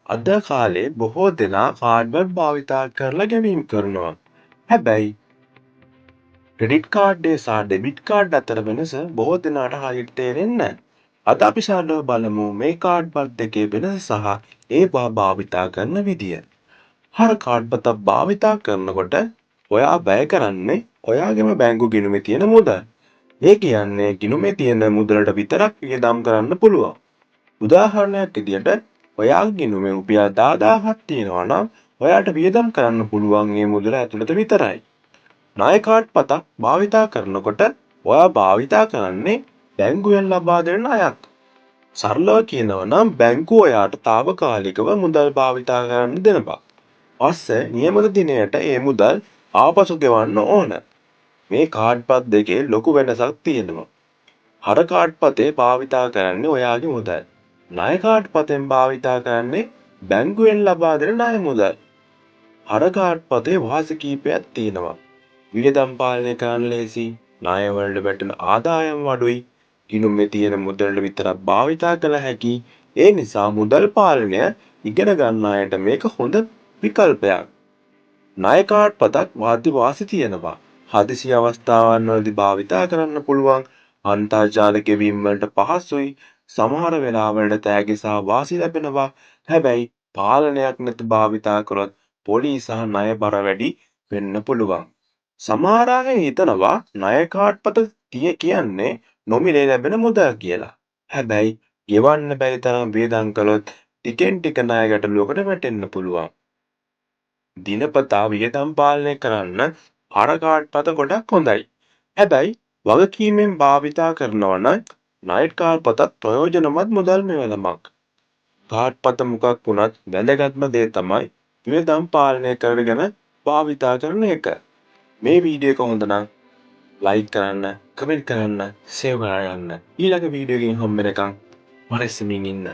අද කාලේ බොහෝ දෙනා කාඩ්වර්ඩ් භාවිතා කරලා ගැනීම් කරනවා. හැබැයි ක්‍රෙඩිට් කාඩ්ඩේ සහ ඩෙබිට් කාඩ් අතර වෙනස බොහෝ දෙනාට හරියට තේරෙන්නේ නැහැ. අද අපි සරලව බලමු මේ කාඩ්පත් දෙකේ වෙනස සහ ඒවා භාවිතා කරන විදිය. හර කාඩ්පතක් භාවිතා කරනකොට ඔයා වැය කරන්නේ ඔයාගේම බැංකු ගිණුමේ තියෙන මුදල්. ඒ කියන්නේ ගිණුමේ තියෙන මුදලට විතරක් වියදම් කරන්න පුළුවන්. උදාහරණයක් විදියට ඔයාගේ ගිණුමේ රුපියල් 10000ක් තියෙනවා නම් ඔයාට වියදම් කරන්න පුළුවන් මේ මුදල ඇතුළත විතරයි. ණය කාඩ් පතක් භාවිතා කරනකොට ඔයා භාවිතා කරන්නේ බැංකුවෙන් ලබා දෙන ණයක්. සරලව කියනවා නම් බැංකුව ඔයාට తాවකාලිකව මුදල් භාවිතා කරන්න දෙනවා. පස්සේ නියමිත දිනයට ඒ මුදල් ආපසු ගෙවන්න ඕන. මේ කාඩ්පත් දෙකේ ලොකු වෙනසක් තියෙනවා. හර කාඩ්පතේ භාවිතා කරන්නේ ඔයාගේ මුදල්. ණය කාඩ්පතෙන් භාවිතා කරන්නේ බැංකුවෙන් ලබා දෙන ණය මුදල්. හර කාඩ්පතේ වාසි කීපයක් තියෙනවා. වියදම් පාලනය කරන්න ලේසි, ණය වලට වැටෙන ආදායම් අඩුයි, ගිණුමේ තියෙන මුදලට විතරක් භාවිතා කළ හැකි. ඒ නිසා මුදල් පාලනය ඉගෙන ගන්න අයට මේක හොඳ විකල්පයක්. ණය කාඩ්පතක් වාසි තියෙනවා. හදිසි අවස්ථාවන් වලදී භාවිතා කරන්න පුළුවන්. අන්තර්ජාල ගෙවීම් වලට පහසුයි. සමහර වෙලාවලට තෑගි සහ වාසි ලැබෙනවා. හැබැයි පාලනයක් නැති භාවිතා කළොත් පොලි සහ ණය බර වැඩි වෙන්න පුළුවන්. සමහර අය හිතනවා ණය කාඩ්පත කියන්නේ නොමිලේ ලැබෙන මුදල් කියලා. හැබැයි ගෙවන්න බැරි තරම් වියදම් කළොත් ටිකෙන් ටික ණය ගැටලුවකට වැටෙන්න පුළුවන්. දිනපතා වියදම් පාලනය කරන්න හර කාඩ්පත ගොඩක් හොඳයි. හැබැයි වගකීමෙන් භාවිතා කරනවා නම් ණය කාඩ්පතත් ප්‍රයෝජනවත් මුදල් මෙවලමක්. කාඩ්පත මොකක් වුණත් වැදගත්ම දේ තමයි වියදම් පාලනය කරගෙන භාවිතා කරන එක. මේ වීඩියෝ එක හොඳ නම් ලයික් කරන්න, කමෙන්ට් කරන්න, සේව් කරගන්න. ඊළඟ වීඩියෝ එකකින් හම්බ වෙනකන් පරිස්සමින් ඉන්න.